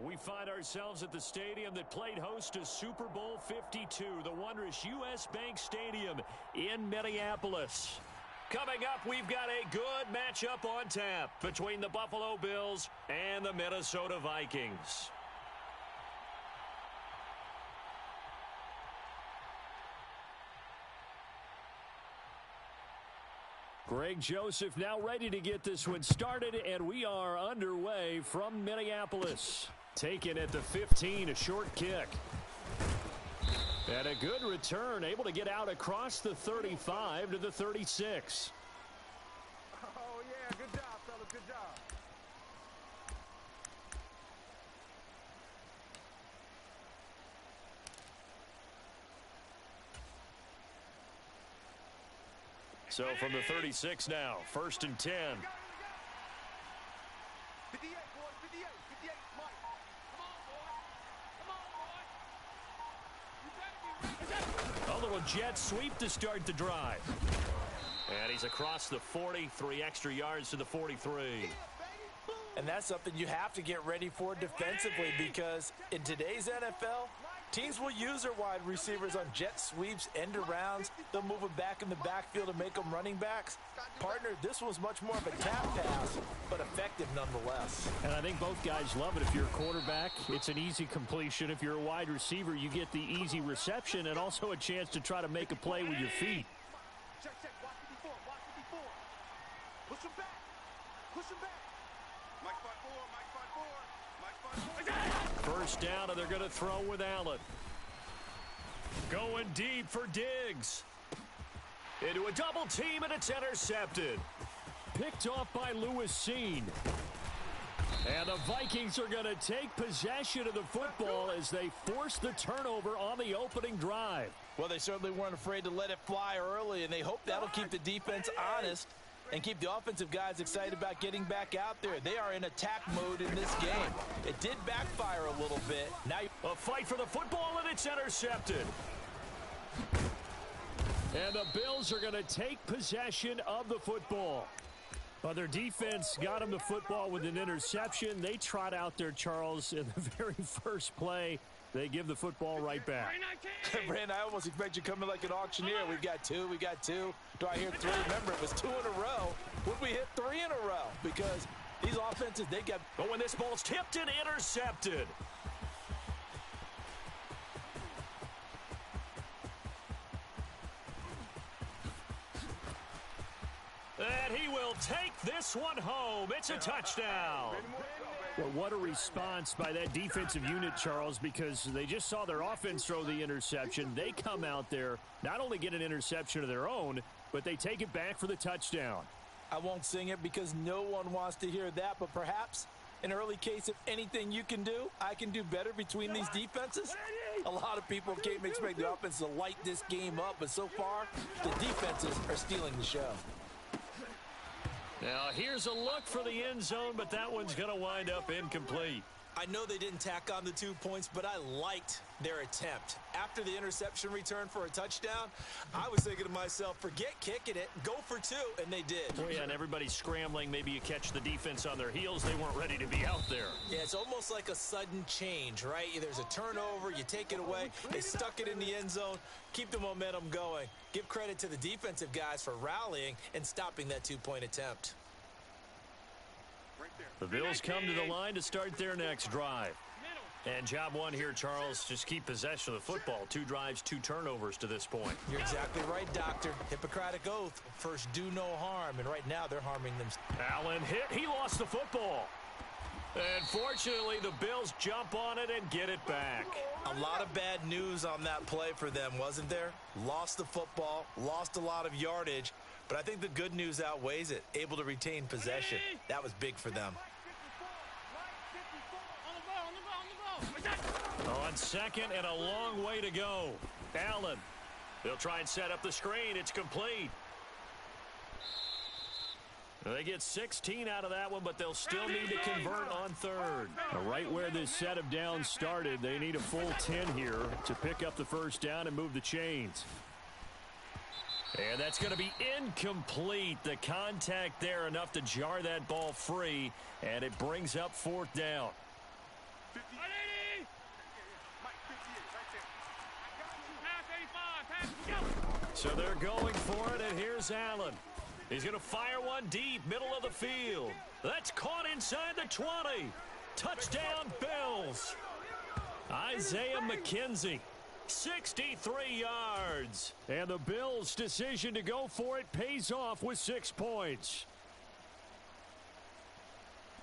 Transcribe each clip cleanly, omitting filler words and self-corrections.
We find ourselves at the stadium that played host to Super Bowl 52, the wondrous U.S. Bank Stadium in Minneapolis. Coming up, we've got a good matchup on tap between the Buffalo Bills and the Minnesota Vikings. Greg Joseph now ready to get this one started, and we are underway from Minneapolis. Taken at the 15, a short kick. And a good return, able to get out across the 35 to the 36. Oh, yeah, good job, fellas, good job. So from the 36 now, 1st and 10. 58, boys, 58, 58, Mike. Come on, boy. A little jet sweep to start the drive. And he's across the 40, 3 extra yards to the 43. And that's something you have to get ready for defensively, because in today's NFL, teams will use their wide receivers on jet sweeps, end arounds. They'll move them back in the backfield and make them running backs. Partner, this was much more of a tap pass, but effective nonetheless. And I think both guys love it. If you're a quarterback, it's an easy completion. If you're a wide receiver, you get the easy reception and also a chance to try to make a play with your feet. Check, check, watch it before, Push him back, push him back. Mike 5-4, Mike 5-4, Mike 5-4. First down, and they're going to throw with Allen. Going deep for Diggs. Into a double team, and it's intercepted. Picked off by Lewis Cine. And the Vikings are going to take possession of the football as they force the turnover on the opening drive. Well, they certainly weren't afraid to let it fly early, and they hope that'll keep the defense honest and keep the offensive guys excited about getting back out there. They are in attack mode in this game. It did backfire a little bit. Now a fight for the football, and it's intercepted. And the Bills are going to take possession of the football. Well, their defense got them the football with an interception. They trot out there, Charles, in the very first play. They give the football right back. Brandon, I almost expect you coming like an auctioneer. We've got two. Do I hear 3? Remember, it was 2 in a row. Would we hit 3 in a row? Because these offenses, they got... But when this ball's tipped and intercepted. And he will take this one home. It's a touchdown. Well, what a response by that defensive unit, Charles, because they just saw their offense throw the interception. They come out there, not only get an interception of their own, but they take it back for the touchdown. I won't sing it because no one wants to hear that, but perhaps an early case of anything you can do, I can do better between these defenses. A lot of people came expect the offense to light this game up, but so far, the defenses are stealing the show. Now, here's a look for the end zone, but that one's going to wind up incomplete. I know they didn't tack on the 2 points, but I liked their attempt. After the interception return for a touchdown, I was thinking to myself, forget kicking it, go for 2, and they did. Oh, yeah, and everybody's scrambling. Maybe you catch the defense on their heels. They weren't ready to be out there. Yeah, it's almost like a sudden change, right? There's a turnover, you take it away, they stuck it in the end zone, keep the momentum going. Give credit to the defensive guys for rallying and stopping that 2-point attempt. The Bills come to the line to start their next drive. And job one here, Charles, just keep possession of the football. 2 drives, 2 turnovers to this point. You're exactly right, Doctor. Hippocratic oath. First, do no harm. And right now, they're harming them. Allen hit. He lost the football. And fortunately, the Bills jump on it and get it back. A lot of bad news on that play for them, wasn't there? Lost the football, lost a lot of yardage. But I think the good news outweighs it. Able to retain possession. That was big for them. On second and a long way to go. Allen. They'll try and set up the screen. It's complete. They get 16 out of that one, but they'll still need to convert on third. Right where this set of downs started, they need a full 10 here to pick up the first down and move the chains. And that's going to be incomplete. The contact there enough to jar that ball free, and it brings up 4th down. So they're going for it, and here's Allen. He's going to fire one deep, middle of the field. That's caught inside the 20. Touchdown, Bills. Isaiah McKenzie, 63 yards. And the Bills' decision to go for it pays off with 6 points.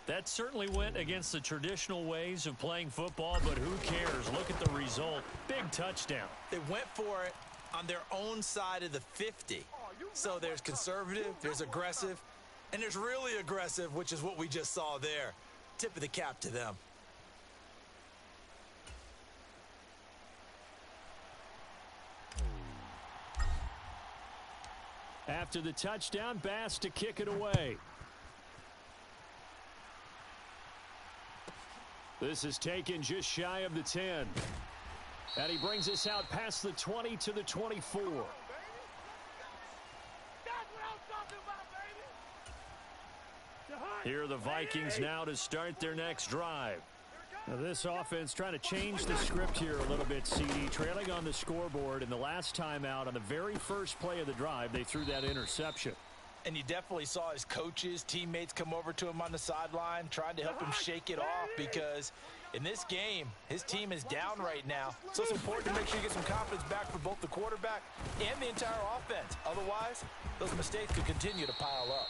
That certainly went against the traditional ways of playing football, but who cares? Look at the result. Big touchdown. They went for it on their own side of the 50. So there's conservative, there's aggressive, and there's really aggressive, which is what we just saw there. Tip of the cap to them. After the touchdown, Bass to kick it away. This is taken just shy of the 10. And he brings us out past the 20 to the 24. Here are the Vikings now to start their next drive. Now this offense trying to change the script here a little bit, CD. Trailing on the scoreboard, and the last time out on the very first play of the drive, they threw that interception. And you definitely saw his coaches, teammates come over to him on the sideline, trying to help him shake it off, because in this game, his team is down right now. So it's important to make sure you get some confidence back for both the quarterback and the entire offense. Otherwise, those mistakes could continue to pile up.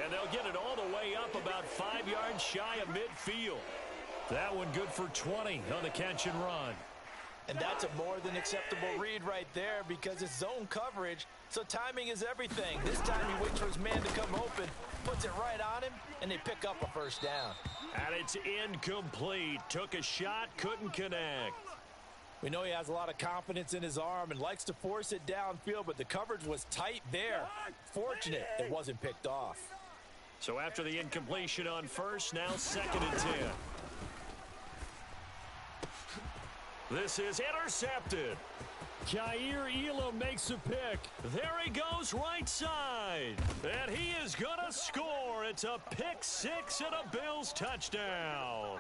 And they'll get it all the way up about 5 yards shy of midfield. That one good for 20 on the catch and run. And that's a more than acceptable read right there, because it's zone coverage, so timing is everything. This time he waits for his man to come open, puts it right on him, and they pick up a first down. And it's incomplete. Took a shot, couldn't connect. We know he has a lot of confidence in his arm and likes to force it downfield, but the coverage was tight there. Fortunate it wasn't picked off. So after the incompletion on first, now 2nd and 10. This is intercepted. Kaiir Elam makes a pick. There he goes right side. And he is going to score. It's a pick 6 and a Bills touchdown.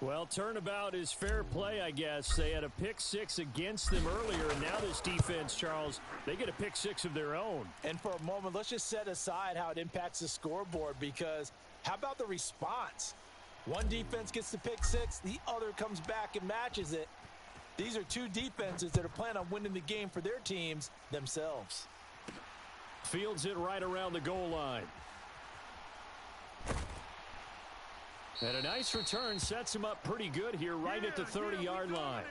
Well, turnabout is fair play, I guess. They had a pick 6 against them earlier, and now this defense, Charles, they get a pick 6 of their own. And for a moment, let's just set aside how it impacts the scoreboard, because how about the response? One defense gets the pick 6, the other comes back and matches it. These are two defenses that are planning on winning the game for their teams themselves. Fields it right around the goal line. And a nice return sets him up pretty good here right at the 30-yard line.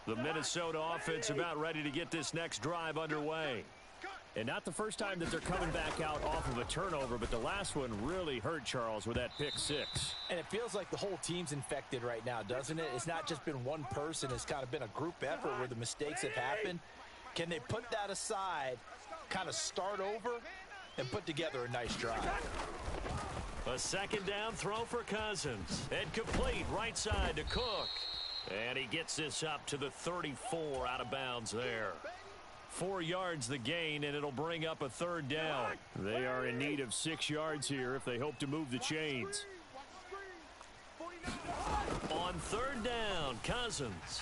The Minnesota offense about ready to get this next drive underway. And not the first time that they're coming back out off of a turnover, but the last one really hurt, Charles, with that pick 6. And it feels like the whole team's infected right now, doesn't it? It's not just been one person. It's kind of been a group effort where the mistakes have happened. Can they put that aside, kind of start over, and put together a nice drive? A 2nd down throw for Cousins. And complete right side to Cook. And he gets this up to the 34 out of bounds there. 4 yards the gain, and it'll bring up a 3rd down. They are in need of 6 yards here if they hope to move the chains. On 3rd down, Cousins.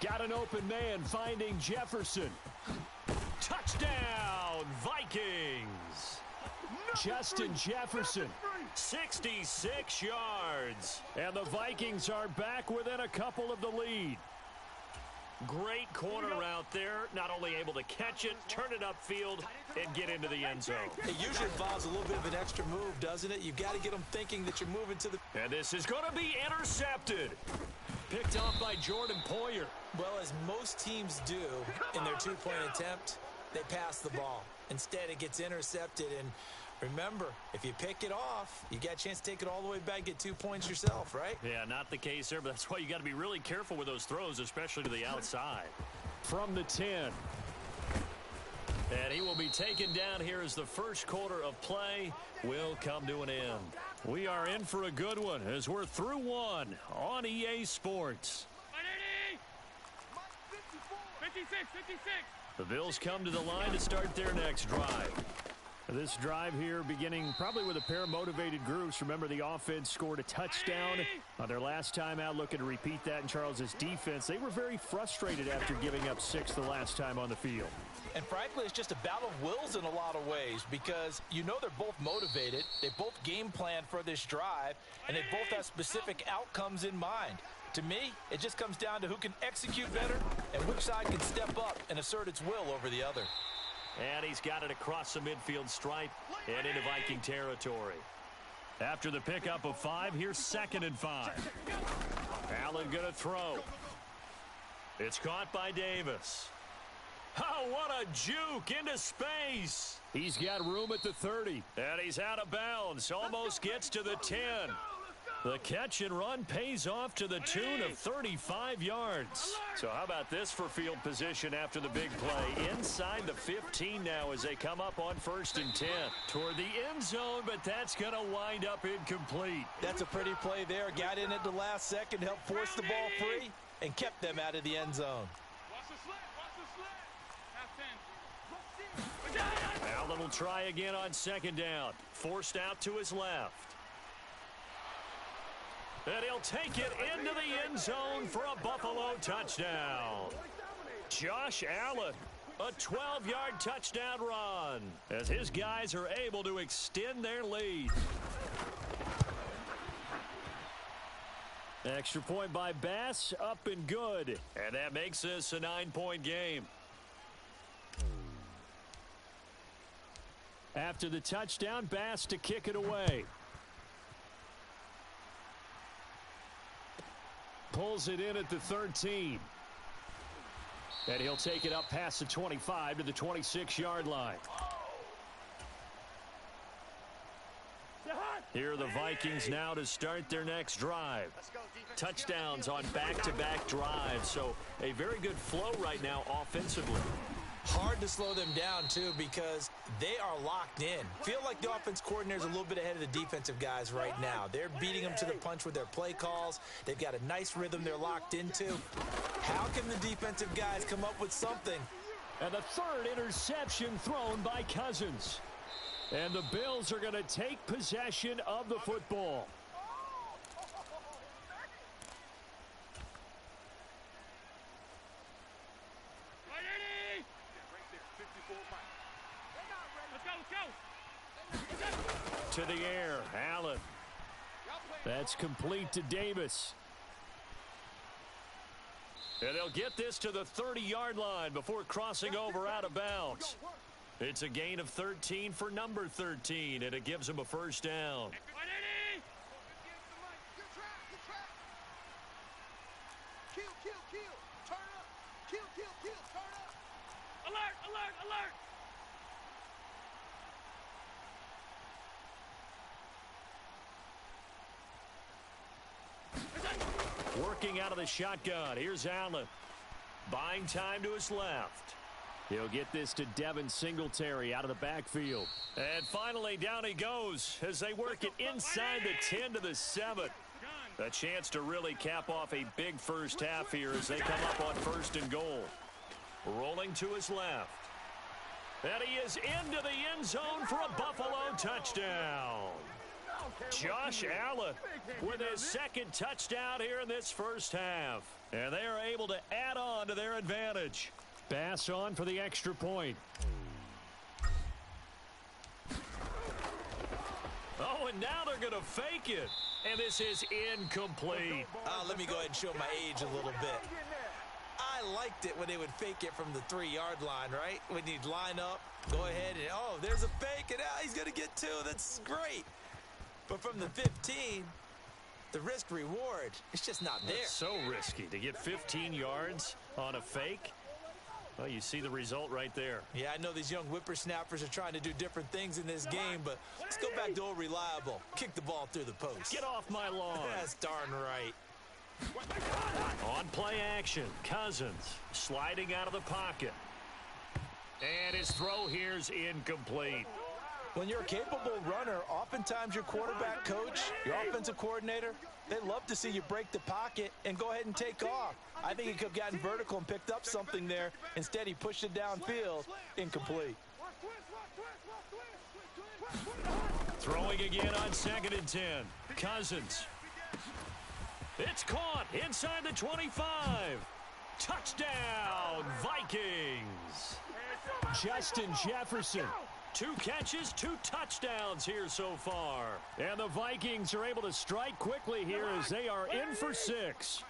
Got an open man finding Jefferson. Touchdown, Vikings. Justin Jefferson, 66 yards. And the Vikings are back within a couple of the lead. Great corner out there, not only able to catch it, turn it upfield, and get into the end zone. It usually involves a little bit of an extra move, doesn't it? You've got to get them thinking that you're moving to the... And this is going to be intercepted. Picked off by Jordan Poyer. Well, as most teams do in their two-point attempt, they pass the ball. Instead, it gets intercepted, and remember, if you pick it off, you got a chance to take it all the way back, get 2 points yourself, right? Yeah, not the case there, but that's why you got to be really careful with those throws, especially to the outside. From the 10. And he will be taken down here as the first quarter of play will come to an end. We are in for a good one as we're through one on EA Sports. 56. The Bills come to the line to start their next drive. This drive here beginning probably with a pair of motivated groups. Remember, the offense scored a touchdown on their last time out, looking to repeat that in Charles's defense. They were very frustrated after giving up 6 the last time on the field. And frankly, it's just a battle of wills in a lot of ways because you know they're both motivated. They both game plan for this drive, and they both have specific outcomes in mind. To me, it just comes down to who can execute better and which side can step up and assert its will over the other. And he's got it across the midfield stripe and into Viking territory. After the pickup of 5, here's 2nd and 5. Allen going to throw. It's caught by Davis. Oh, what a juke into space. He's got room at the 30. And he's out of bounds. Almost gets to the 10. The catch and run pays off to the tune of 35 yards. So how about this for field position after the big play? Inside the 15 now as they come up on 1st and 10. Toward the end zone, but that's going to wind up incomplete. That's a pretty play there. Got in at the last second, helped force the ball free, and kept them out of the end zone. Allen will try again on 2nd down. Forced out to his left. And he'll take it into the end zone for a Buffalo touchdown. Josh Allen, a 12-yard touchdown run as his guys are able to extend their lead. Extra point by Bass, up and good. And that makes this a 9-point game. After the touchdown, Bass to kick it away. Pulls it in at the 13. And he'll take it up past the 25 to the 26-yard line. Here are the Vikings now to start their next drive. Touchdowns on back-to-back drives, so a very good flow right now offensively. Hard to slow them down, too, because they are locked in. Feel like the offense coordinator's a little bit ahead of the defensive guys right now. They're beating them to the punch with their play calls. They've got a nice rhythm they're locked into. How can the defensive guys come up with something? And the 3rd interception thrown by Cousins. And the Bills are going to take possession of the football. To the air, Allen. That's complete to Davis. And they'll get this to the 30-yard line before crossing over out of bounds. It's a gain of 13 for number 13, and it gives them a 1st down. Working out of the shotgun. Here's Allen. Buying time to his left. He'll get this to Devin Singletary out of the backfield. And finally, down he goes as they work it inside the 10 to the 7. A chance to really cap off a big first half here as they come up on 1st and goal. Rolling to his left. And he is into the end zone for a Buffalo touchdown. Josh Allen with his 2nd touchdown here in this first half. And they are able to add on to their advantage. Bass on for the extra point. Oh, and now they're going to fake it. And this is incomplete. Let me go ahead and show my age a little bit. I liked it when they would fake it from the 3-yard line, right? When you'd line up, go ahead and, oh, there's a fake, and he's going to get 2. That's great. But from the 15, the risk-reward, it's just not there. It's so risky to get 15 yards on a fake. Well, you see the result right there. Yeah, I know these young whippersnappers are trying to do different things in this game, but let's go back to old reliable. Kick the ball through the post. Get off my lawn. That's darn right. On play action, Cousins sliding out of the pocket. And his throw here's incomplete. When you're a capable runner, oftentimes your quarterback coach, your offensive coordinator, they love to see you break the pocket and go ahead and take off. I think he could have gotten vertical and picked up something there. Instead, he pushed it downfield, incomplete. Throwing again on 2nd and 10. Cousins. It's caught inside the 25. Touchdown, Vikings. Justin Jefferson. 2 catches, 2 touchdowns here so far. And the Vikings are able to strike quickly here as they are in for 6.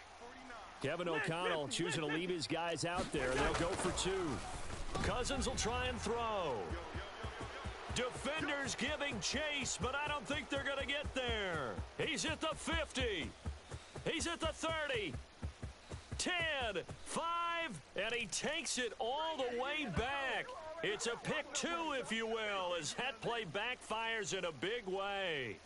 Kevin O'Connell choosing to leave his guys out there. They'll go for 2. Cousins will try and throw. Defenders giving chase, but I don't think they're going to get there. He's at the 50. He's at the 30. 10, 5, and he takes it all the way back. It's a pick 2, if you will, as that play backfires in a big way.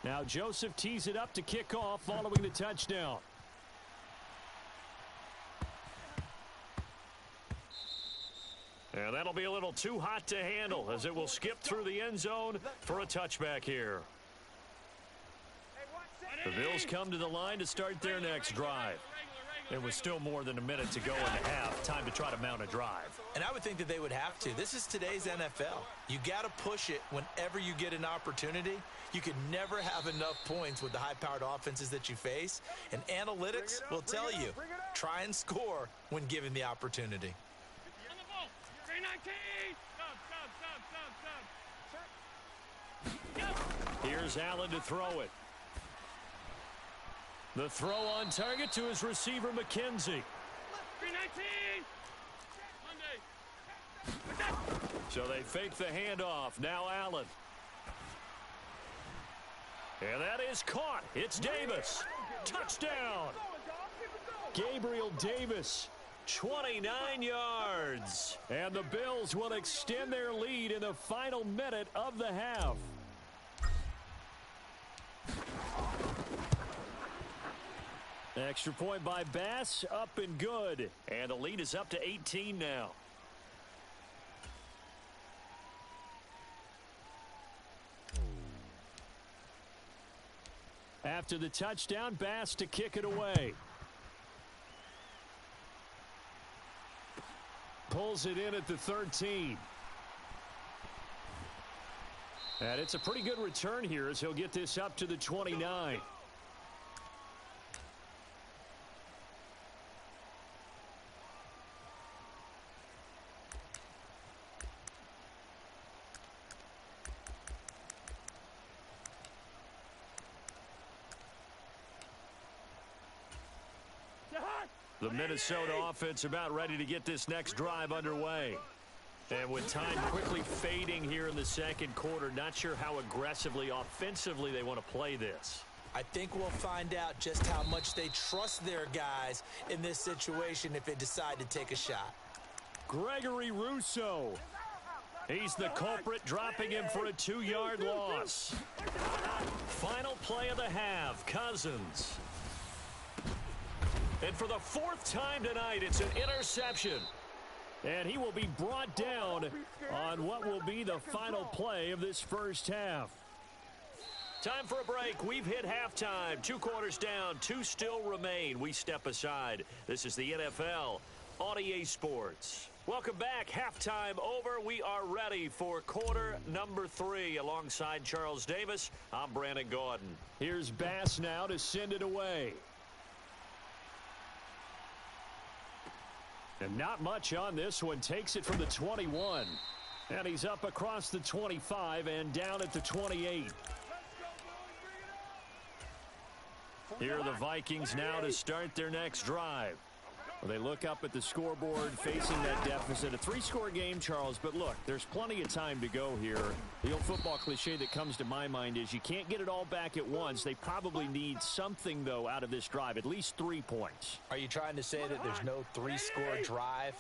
Now Joseph tees it up to kick off following the touchdown. And that'll be a little too hot to handle as it will skip through the end zone for a touchback here. The Bills come to the line to start their next drive. There was still more than a minute to go in the half. Time to try to mount a drive. And I would think that they would have to. This is today's NFL. You got to push it whenever you get an opportunity. You can never have enough points with the high-powered offenses that you face. And analytics will tell you, try and score when given the opportunity. Here's Allen to throw it. The throw on target to his receiver, McKenzie. So they fake the handoff. Now Allen. And that is caught. It's Davis. Touchdown. Gabriel Davis. 29 yards. And the Bills will extend their lead in the final minute of the half. Extra point by Bass, up and good. And the lead is up to 18 now. After the touchdown, Bass to kick it away. Pulls it in at the 13. And it's a pretty good return here as he'll get this up to the 29. The Minnesota offense about ready to get this next drive underway. And with time quickly fading here in the second quarter, not sure how aggressively, offensively they want to play this. I think we'll find out just how much they trust their guys in this situation if they decide to take a shot. Gregory Rousseau. He's the culprit, dropping him for a 2-yard loss. Final play of the half, Cousins. And for the 4th time tonight, it's an interception. And he will be brought down on what will be the final play of this first half. Time for a break. We've hit halftime. 2 quarters down, 2 still remain. We step aside. This is the NFL on EA Sports. Welcome back. Halftime over. We are ready for quarter number 3 alongside Charles Davis. I'm Brandon Gordon. Here's Bass now to send it away. And not much on this one. Takes it from the 21. And he's up across the 25 and down at the 28. Here are the Vikings now to start their next drive. Well, they look up at the scoreboard facing that deficit. A 3-score game, Charles, but look, there's plenty of time to go here. The old football cliche that comes to my mind is you can't get it all back at once. They probably need something, though, out of this drive, at least 3 points. Are you trying to say that there's no 3-score drive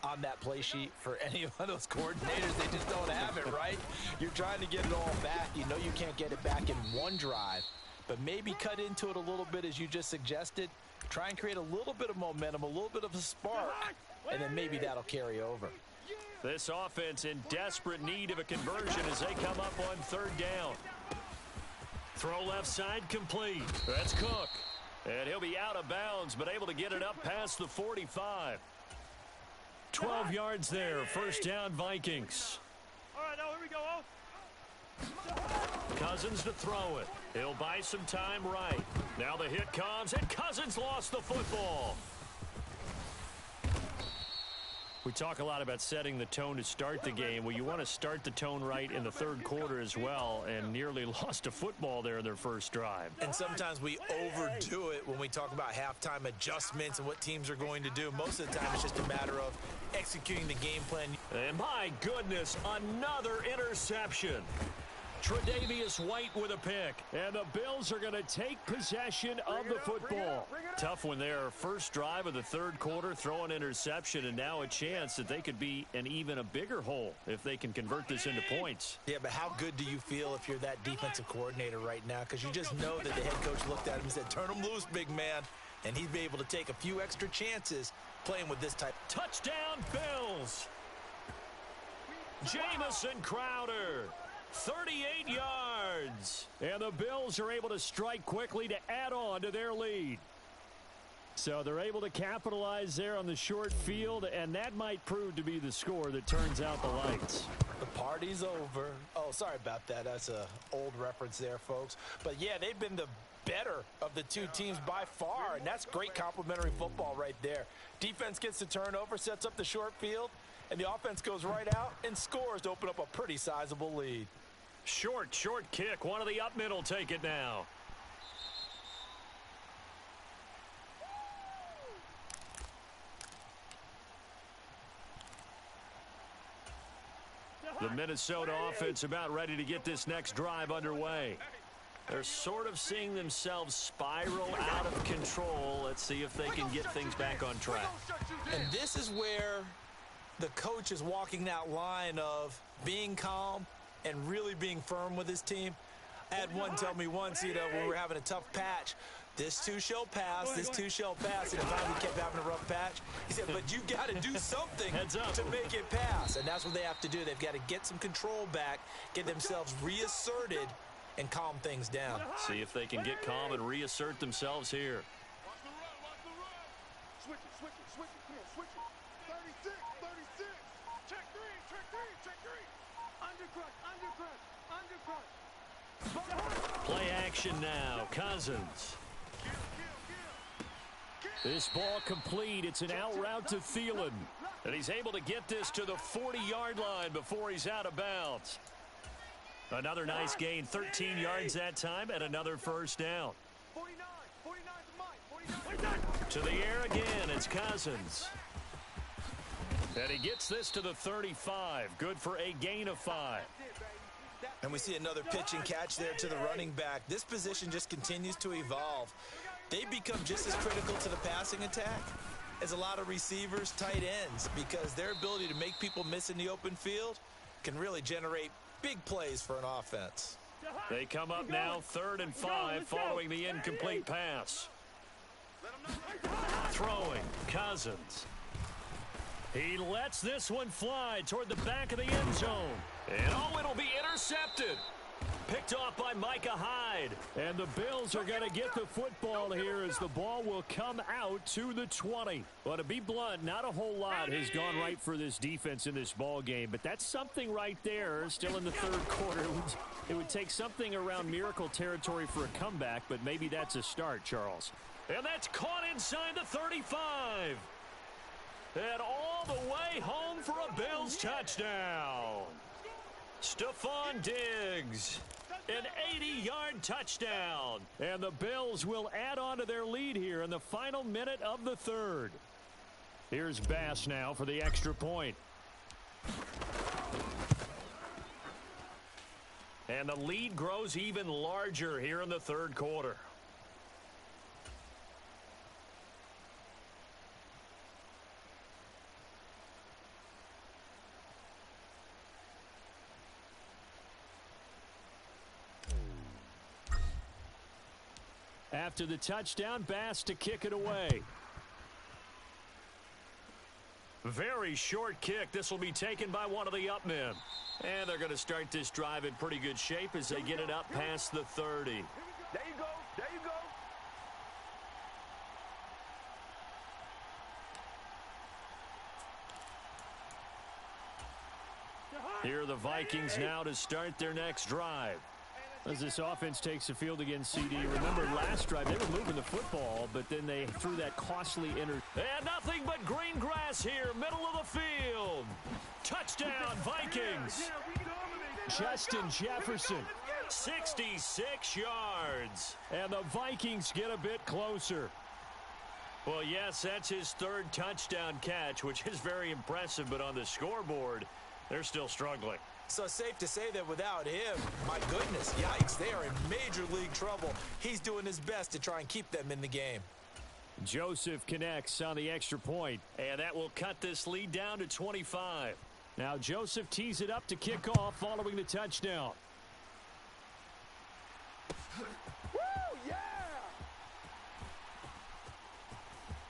on that play sheet for any of those coordinators? They just don't have it, right? You're trying to get it all back. You know you can't get it back in one drive, but maybe cut into it a little bit as you just suggested. Try and create a little bit of momentum, a little bit of a spark, and then maybe that'll carry over. This offense in desperate need of a conversion as they come up on third down. Throw left side complete. That's Cook. And he'll be out of bounds, but able to get it up past the 45. 12 yards there. First down, Vikings. All right, now here we go. Cousins to throw it. He'll buy some time right. Now the hit comes, and Cousins lost the football. We talk a lot about setting the tone to start the game. Well, you want to start the tone right in the third quarter as well, and nearly lost a football there in their first drive. And sometimes we overdo it when we talk about halftime adjustments and what teams are going to do. Most of the time, it's just a matter of executing the game plan. And my goodness, another interception. Tre'Davious White with a pick. And the Bills are going to take possession of the football. Tough one there. First drive of the third quarter, throw an interception, and now a chance that they could be in even a bigger hole if they can convert this into points. Yeah, but how good do you feel if you're that defensive coordinator right now? Because you just know that the head coach looked at him and said, turn him loose, big man. And he'd be able to take a few extra chances playing with this type. Touchdown, Bills. Jamison Crowder. 38 yards. And the Bills are able to strike quickly to add on to their lead. So they're able to capitalize there on the short field, and that might prove to be the score that turns out the lights. The party's over. Oh, sorry about that. That's an old reference there, folks. But, yeah, they've been the better of the two teams by far, and that's great complimentary football right there. Defense gets the turnover, sets up the short field, and the offense goes right out and scores to open up a pretty sizable lead. Short kick. One of the up middle take it now. The Minnesota offense about ready to get this next drive underway. They're sort of seeing themselves spiral out of control. Let's see if they can get things back on track. And this is where the coach is walking that line of being calm and really being firm with his team. I had one tell me once, when we were having a tough patch, this too shall pass, this too shall pass. And finally kept having a rough patch. He said, but you got to do something to make it pass. And that's what they have to do. They've got to get some control back, get themselves reasserted, and calm things down. See if they can get calm and reassert themselves here. Switch it. Come on, switch it. 36. Check three. Undercut. Play action now. Cousins. This ball complete. It's an out route to Thielen. And he's able to get this to the 40-yard line before he's out of bounds. Another nice gain. 13 yards that time and another first down. 49 to Mike. To the air again. It's Cousins. And he gets this to the 35. Good for a gain of 5. And we see another pitch and catch there to the running back. This position just continues to evolve. They become just as critical to the passing attack as a lot of receivers, tight ends, because their ability to make people miss in the open field can really generate big plays for an offense. They come up now 3rd and 5 following the incomplete pass. Throwing, Cousins. He lets this one fly toward the back of the end zone. And it'll be intercepted. Picked off by Micah Hyde. And the Bills are going to get the football here as the ball will come out to the 20. Well, to be blunt, not a whole lot has gone right for this defense in this ball game. But that's something right there. Still in the third quarter. It would take something around miracle territory for a comeback, but maybe that's a start, Charles. And that's caught inside the 35. And all the way home for a Bills touchdown. Stephon Diggs, an 80-yard touchdown. And the Bills will add on to their lead here in the final minute of the third. Here's Bass now for the extra point. And the lead grows even larger here in the third quarter. After the touchdown, Bass to kick it away. Very short kick. This will be taken by one of the up men. And they're going to start this drive in pretty good shape as they get it up past the 30. There you go. There you go. Here are the Vikings now to start their next drive. As this offense takes the field against CD. Remember last drive, they were moving the football, but then they threw that costly And nothing but green grass here, middle of the field. Touchdown, Vikings. Justin Jefferson, 66 yards. And the Vikings get a bit closer. Well, yes, that's his third touchdown catch, which is very impressive, but on the scoreboard, they're still struggling. So safe to say that without him, my goodness, yikes, they are in major league trouble. He's doing his best to try and keep them in the game. Joseph connects on the extra point, and that will cut this lead down to 25. Now Joseph tees it up to kick off following the touchdown. Woo, yeah!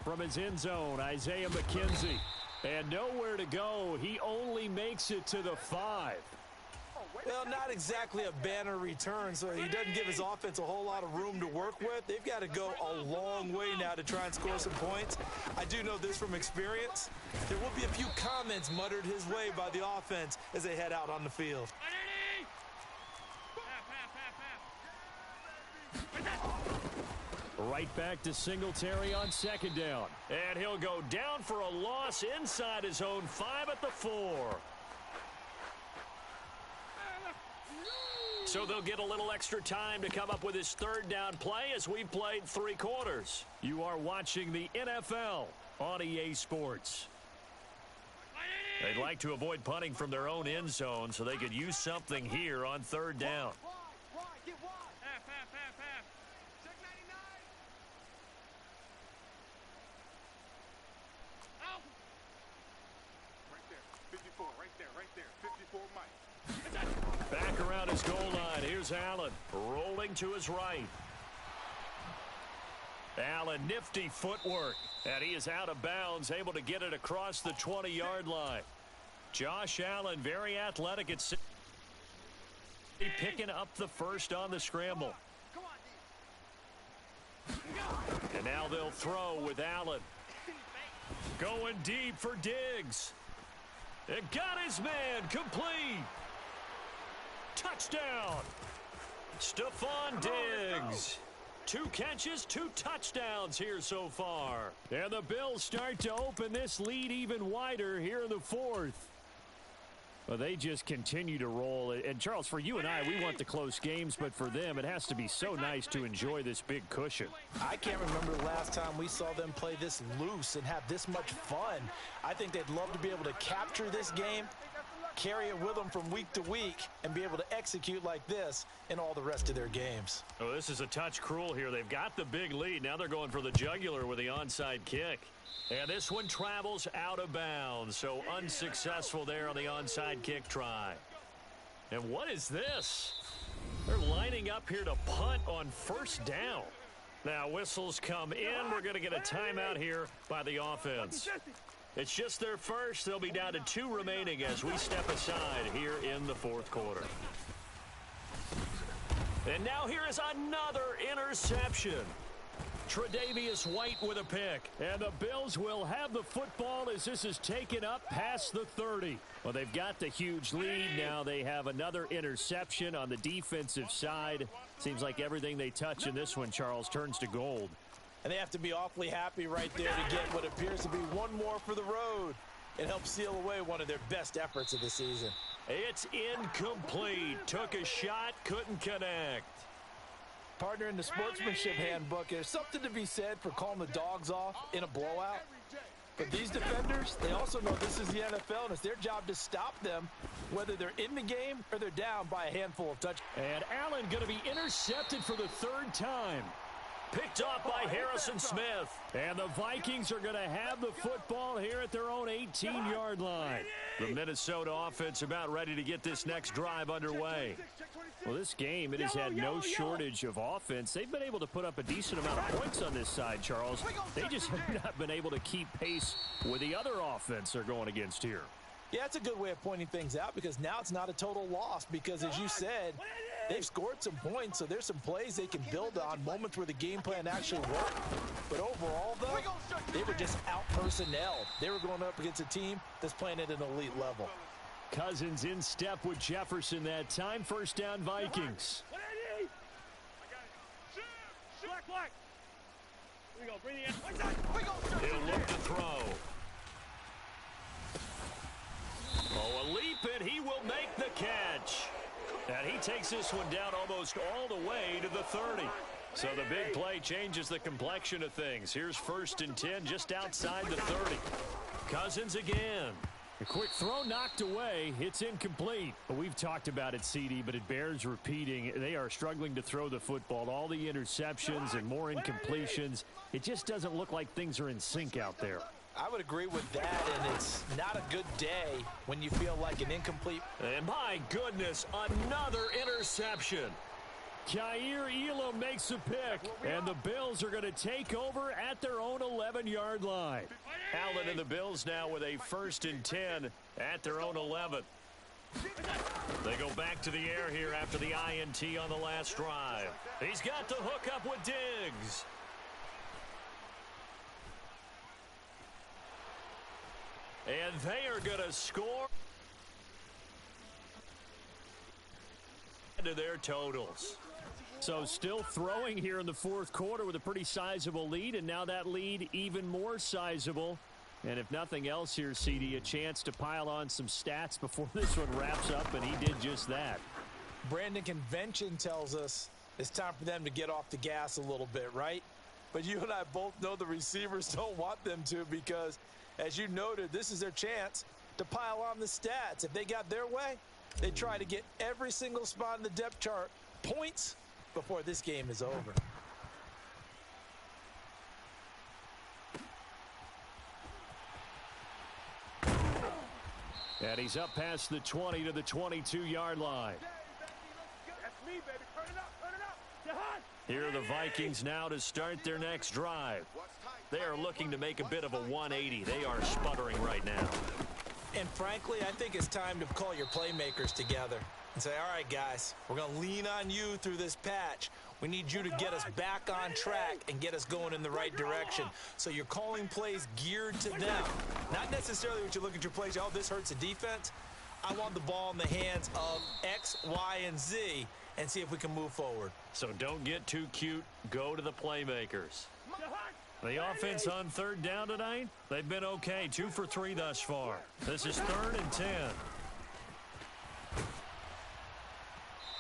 From his end zone, Isaiah McKenzie. And nowhere to go. He only makes it to the 5. Well, not exactly a banner return, so he doesn't give his offense a whole lot of room to work with. They've got to go a long way now to try and score some points. I do know this from experience. There will be a few comments muttered his way by the offense as they head out on the field. Right back to Singletary on second down. And he'll go down for a loss inside his own 5 at the 4. So they'll get a little extra time to come up with his third down play as we played 3 quarters. You are watching the NFL on EA Sports. They'd like to avoid punting from their own end zone so they could use something here on third down. Back around his goal line. Here's Allen rolling to his right. Allen, nifty footwork. And he is out of bounds, able to get it across the 20-yard line. Josh Allen, very athletic at 6. Picking up the first on the scramble. And now they'll throw with Allen. Going deep for Diggs. It got his man complete. Touchdown. Stephon Diggs. 2 catches, 2 touchdowns here so far. And the Bills start to open this lead even wider here in the 4th. Well, they just continue to roll. And, Charles, for you and I, we want the close games, but for them, it has to be so nice to enjoy this big cushion. I can't remember the last time we saw them play this loose and have this much fun. I think they'd love to be able to capture this game, carry it with them from week to week, and be able to execute like this in all the rest of their games. Oh, this is a touch cruel here. They've got the big lead. Now they're going for the jugular with the onside kick. And this one travels out of bounds, so unsuccessful there on the onside kick try. And what is this? They're lining up here to punt on first down. Now whistles come in. We're going to get a timeout here by the offense. It's just their first. They'll be down to 2 remaining as we step aside here in the 4th quarter. And now here is another interception. Tre'Davious White with a pick. And the Bills will have the football as this is taken up past the 30. Well, they've got the huge lead. Now they have another interception on the defensive side. Seems like everything they touch in this one, Charles, turns to gold. And they have to be awfully happy right there to get what appears to be one more for the road. It helps seal away one of their best efforts of the season. It's incomplete. Took a shot, couldn't connect. Partner, in the sportsmanship handbook, there's something to be said for calling the dogs off in a blowout. But these defenders, they also know this is the NFL, and it's their job to stop them, whether they're in the game or they're down by a handful of touchdowns. And Allen going to be intercepted for the 3rd time. Picked off by Harrison Smith. And the Vikings are going to have the football here at their own 18-yard line. The Minnesota offense about ready to get this next drive underway. Well, this game, it has had no shortage of offense. They've been able to put up a decent amount of points on this side, Charles. They just have not been able to keep pace with the other offense they're going against here. Yeah, it's a good way of pointing things out because now it's not a total loss because, as you said, they've scored some points, so there's some plays they can build on, moments where the game plan actually worked. But overall, though, they were just out-personnelled. They were going up against a team that's playing at an elite level. Cousins in step with Jefferson that time. First down, Vikings. He'll look to throw. Oh, a leap, and he will make the catch. And he takes this one down almost all the way to the 30. So the big play changes the complexion of things. Here's 1st and 10 just outside the 30. Cousins again. A quick throw knocked away. It's incomplete. We've talked about it, CD, but it bears repeating. They are struggling to throw the football. All the interceptions and more incompletions. It just doesn't look like things are in sync out there. I would agree with that, and it's not a good day when you feel like an incomplete. And my goodness, another interception. Kaiir Elam makes a pick, and the Bills are going to take over at their own 11-yard line. Allen and the Bills now with a 1st and 10 at their own 11. They go back to the air here after the INT on the last drive. He's got the hookup with Diggs. And they are going to score into their totals. So still throwing here in the 4th quarter with a pretty sizable lead, and now that lead even more sizable. And if nothing else here, CD, a chance to pile on some stats before this one wraps up, and he did just that. Brandon, convention tells us it's time for them to get off the gas a little bit, right? But you and I both know the receivers don't want them to because, as you noted, this is their chance to pile on the stats. If they got their way, they try to get every single spot in the depth chart points before this game is over. And he's up past the 20 to the 22-yard line. That's me, baby. Turn it up, turn it up. Here are the Vikings now to start their next drive. They are looking to make a bit of a 180. They are sputtering right now. And frankly, I think it's time to call your playmakers together and say, all right, guys, we're going to lean on you through this patch. We need you to get us back on track and get us going in the right direction. So you're calling plays geared to them. Not necessarily what you look at your plays, oh, this hurts the defense. I want the ball in the hands of X, Y, and Z and see if we can move forward. So don't get too cute. Go to the playmakers. The offense on 3rd down tonight, they've been okay. 2 for 3 thus far. This is 3rd and 10.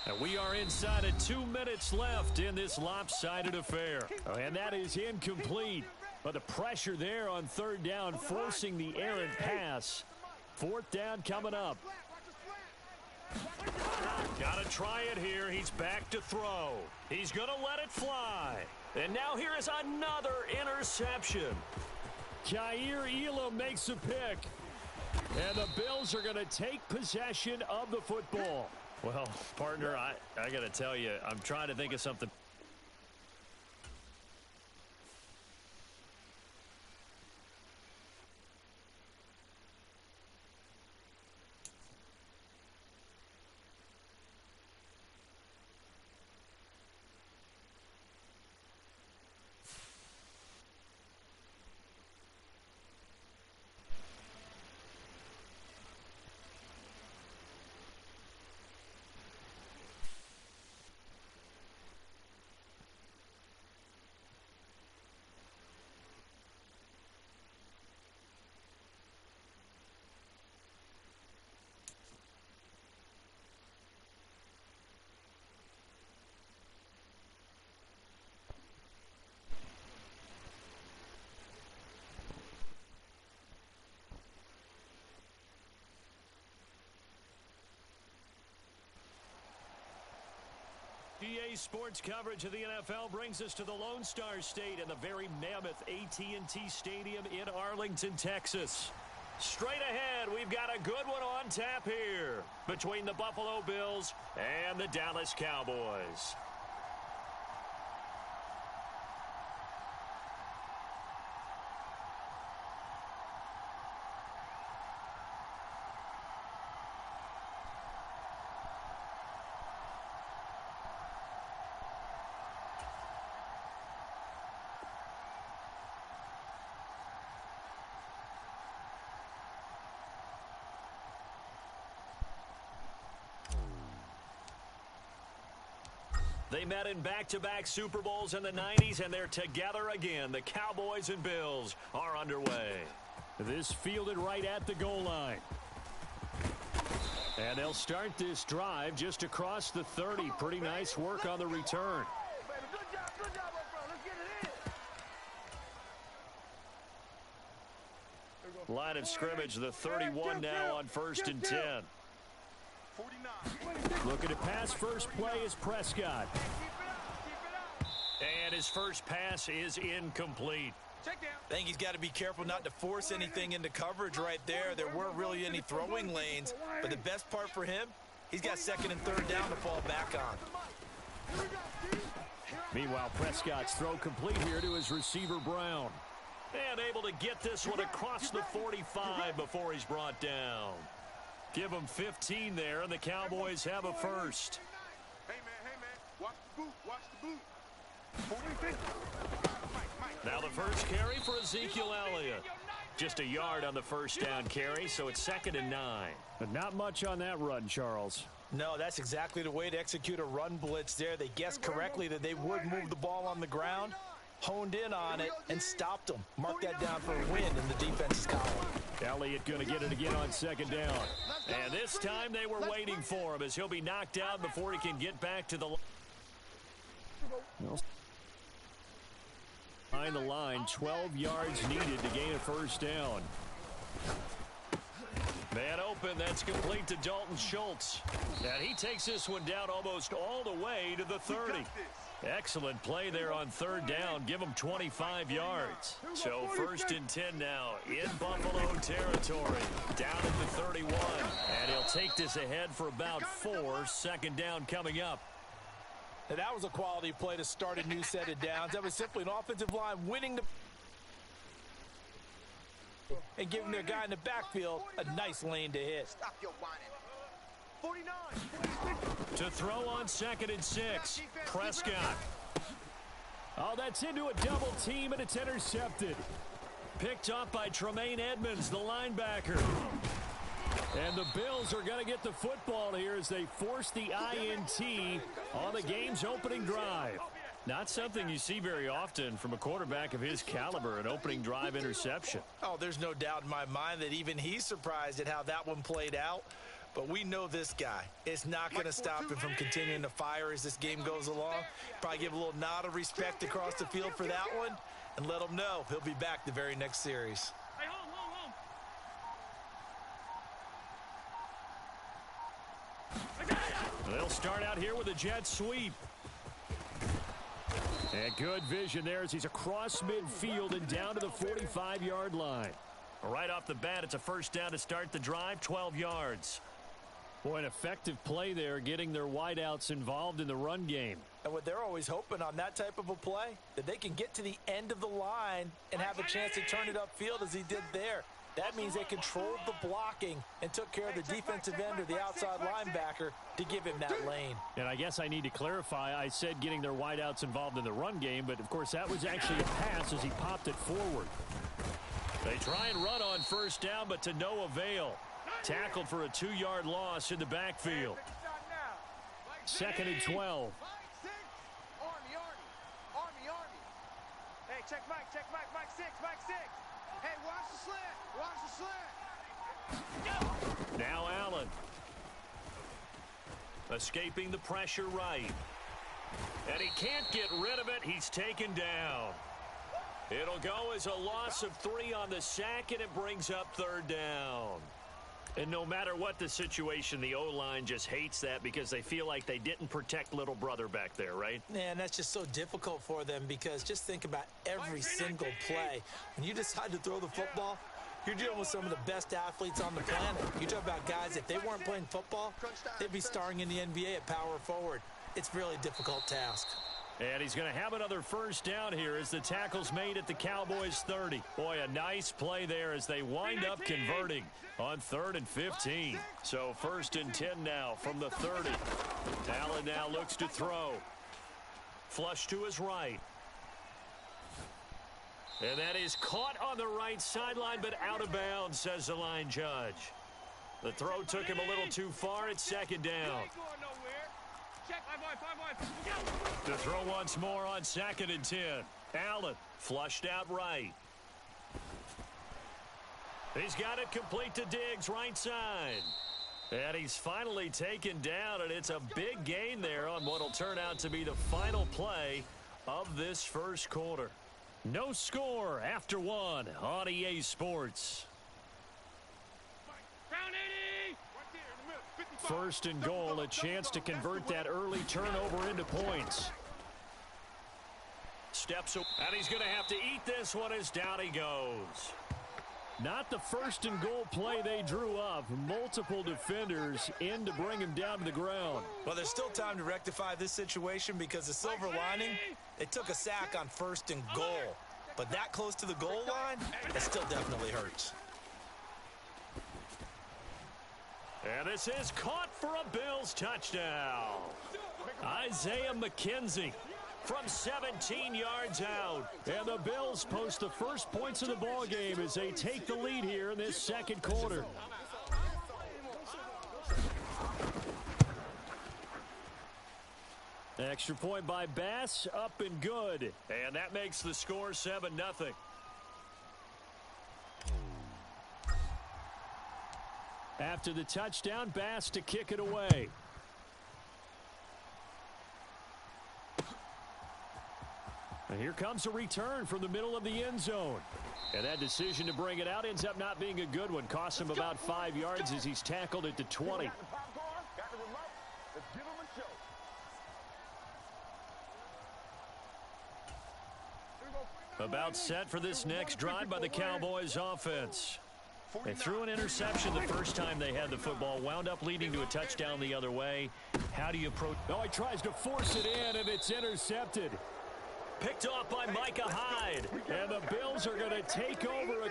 And we are inside of 2 minutes left in this lopsided affair. And that is incomplete. But the pressure there on 3rd down, forcing the errant pass. 4th down coming up. Got to try it here. He's back to throw. He's going to let it fly. And now here is another interception. Kaiir Elam makes a pick. And the Bills are going to take possession of the football. Well, partner, I got to tell you, I'm trying to think of something. EA Sports coverage of the NFL brings us to the Lone Star State and the very mammoth AT&T Stadium in Arlington, Texas. Straight ahead, we've got a good one on tap here between the Buffalo Bills and the Dallas Cowboys. They met in back-to-back Super Bowls in the 90s, and they're together again. The Cowboys and Bills are underway. This fielded right at the goal line. And they'll start this drive just across the 30. Pretty nice work on the return. Line of scrimmage, the 31 now on 1st and 10. Looking to pass. First play is Prescott. And his first pass is incomplete. I think he's got to be careful not to force anything into coverage right there. There weren't really any throwing lanes. But the best part for him, he's got 2nd and 3rd down to fall back on. Meanwhile, Prescott's throw complete here to his receiver, Brown. And able to get this one across the 45 before he's brought down. Give him 15 there, and the Cowboys have a first. Hey, man, watch the boot, Now the first carry for Ezekiel Elliott. Just a yard on the first down carry, so it's 2nd and 9. But not much on that run, Charles. No, that's exactly the way to execute a run blitz there. They guessed correctly that they would move the ball on the ground, honed in on it, and stopped them. Mark that down for a win in the defense's column. Elliott going to get it again on 2nd down. And this time they were waiting for him as he'll be knocked down before he can get back to the behind the line. 12 yards needed to gain a first down. Man open, that's complete to Dalton Schultz. And he takes this one down almost all the way to the 30. Excellent play there on 3rd down. Give him 25 yards. So 1st and 10 now in Buffalo territory. Down at the 31. And he'll take this ahead for about 4. 2nd down coming up. Now that was a quality play to start a new set of downs. That was simply an offensive line winning the and giving their guy in the backfield a nice lane to hit. Stop your whining. 49. To throw on 2nd and 6. Prescott. Oh, that's into a double team, and it's intercepted. Picked up by Tremaine Edmonds, the linebacker. And the Bills are going to get the football here as they force the INT on the game's opening drive. Not something you see very often from a quarterback of his caliber, an opening drive interception. Oh, there's no doubt in my mind that even he's surprised at how that one played out. But we know this guy. It's not going to stop him from continuing to fire as this game goes along. Probably give a little nod of respect across the field for that one and let him know he'll be back the very next series. They'll start out here with a jet sweep. And good vision there as he's across midfield and down to the 45-yard line. Right off the bat, it's a first down to start the drive, 12 yards. Boy, an effective play there, getting their wideouts involved in the run game. And what they're always hoping on that type of a play, that they can get to the end of the line and have a chance to turn it upfield as he did there. That means they controlled the blocking and took care of the defensive end or the outside linebacker to give him that lane. And I guess I need to clarify, I said getting their wideouts involved in the run game, but of course that was actually a pass as he popped it forward. They try and run on first down, but to no avail. Tackled for a 2-yard loss in the backfield. 2nd and 12. Army. Hey, check Mike 6. Hey, watch the slant. Now Allen. Escaping the pressure right. And he can't get rid of it. He's taken down. It'll go as a loss of 3 on the sack, and it brings up 3rd down. And no matter what the situation, the O-line just hates that because they feel like they didn't protect little brother back there, right? Man, that's just so difficult for them because just think about every single play. When you decide to throw the football, you're dealing with some of the best athletes on the planet. You talk about guys, if they weren't playing football, they'd be starring in the NBA at power forward. It's really a difficult task. And he's going to have another first down here as the tackle's made at the Cowboys' 30. Boy, a nice play there as they wind up converting on 3rd and 15. So 1st and 10 now from the 30. Allen now looks to throw. Flush to his right. And that is caught on the right sideline, but out of bounds, says the line judge. The throw took him a little too far. It's 2nd down. The throw once more on 2nd and 10. Allen flushed out right. He's got it complete to Diggs, right side. And he's finally taken down, and it's a big gain there on what will turn out to be the final play of this first quarter. No score after 1 on EA Sports. 1st and goal, a chance to convert that early turnover into points. Steps up, and he's going to have to eat this one as down he goes. Not the 1st and goal play they drew up. Multiple defenders in to bring him down to the ground. Well, there's still time to rectify this situation because the silver lining, they took a sack on 1st and goal. But that close to the goal line, that still definitely hurts. And this is caught for a Bills touchdown. Isaiah McKenzie from 17 yards out. And the Bills post the first points of the ball game as they take the lead here in this second quarter. Extra point by Bass, up and good. And that makes the score 7-0. After the touchdown, Bass to kick it away. And here comes a return from the middle of the end zone. And that decision to bring it out ends up not being a good one. Costs him about 5 yards as he's tackled at the 20. About set for this next drive by the Cowboys offense. They threw an interception the first time they had the football, wound up leading to a touchdown the other way. How do you approach? Oh, he tries to force it in, and it's intercepted. Picked off by Micah Hyde. And the Bills are going to take over a...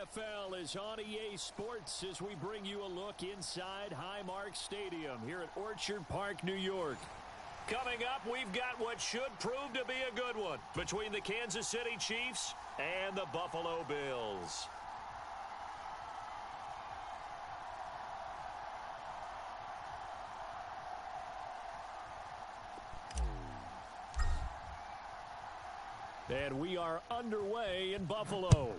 NFL is on EA Sports as we bring you a look inside Highmark Stadium here at Orchard Park, New York. Coming up, we've got what should prove to be a good one between the Kansas City Chiefs and the Buffalo Bills. And we are underway in Buffalo.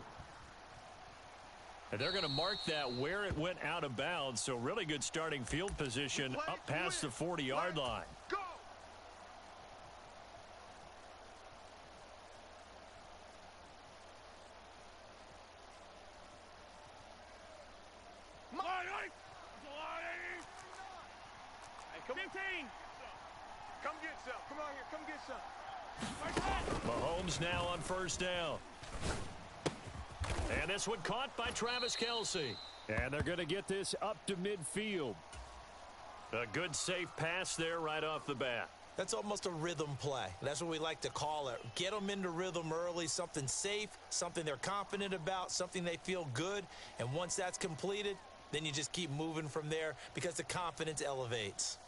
And they're going to mark that where it went out of bounds. So really good starting field position up past the 40-yard line. Go! Come 15. Come get some. Come on here. Come get some. Mahomes now on first down. And this one caught by Travis Kelce. And they're going to get this up to midfield. A good safe pass there right off the bat. That's almost a rhythm play. That's what we like to call it. Get them into rhythm early, something safe, something they're confident about, something they feel good. And once that's completed, then you just keep moving from there because the confidence elevates.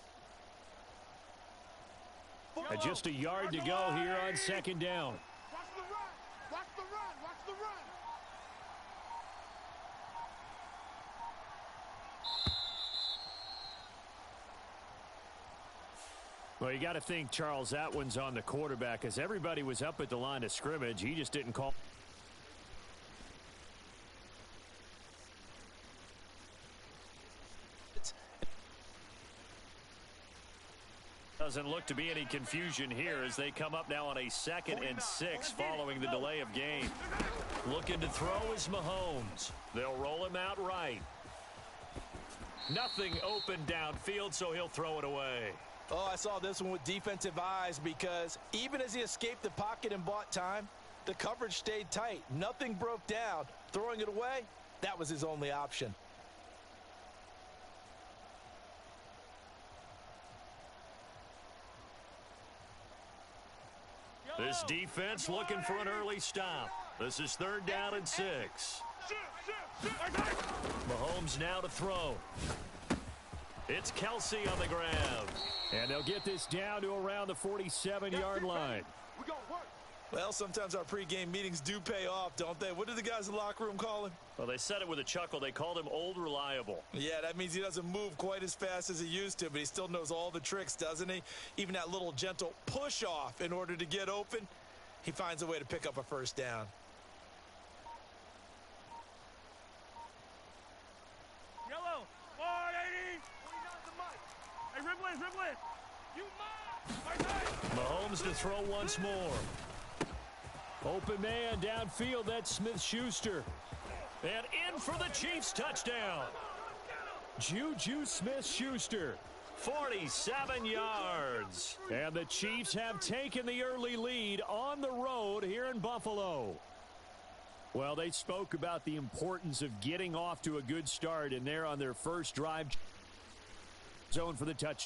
And just a yard to go here on second down. Watch the run. Watch the run. Watch the run. Well, you got to think, Charles, that one's on the quarterback as everybody was up at the line of scrimmage. He just didn't call. Doesn't look to be any confusion here as they come up now on a 2nd and 6 following the delay of game. Looking to throw is Mahomes. They'll roll him out right. Nothing open downfield, so he'll throw it away. Oh, I saw this one with defensive eyes because even as he escaped the pocket and bought time, the coverage stayed tight. Nothing broke down. Throwing it away, that was his only option. This defense looking for an early stop. This is 3rd down and 6. Mahomes now to throw. It's Kelce on the grab. And they'll get this down to around the 47-yard line. We gonna work. Well, sometimes our pregame meetings do pay off, don't they? What did the guys in the locker room call him? Well, they said it with a chuckle. They called him Old Reliable. Yeah, that means he doesn't move quite as fast as he used to, but he still knows all the tricks, doesn't he? Even that little gentle push-off in order to get open, he finds a way to pick up a first down. Yellow. 480. Hey, Riblin. You mine. Mahomes to throw once more. Open man downfield. That's Smith-Schuster. And in for the Chiefs touchdown. Juju Smith-Schuster. 47 yards. And the Chiefs have taken the early lead on the road here in Buffalo. Well, they spoke about the importance of getting off to a good start, and they're on their first drive. Zone for the touchdown.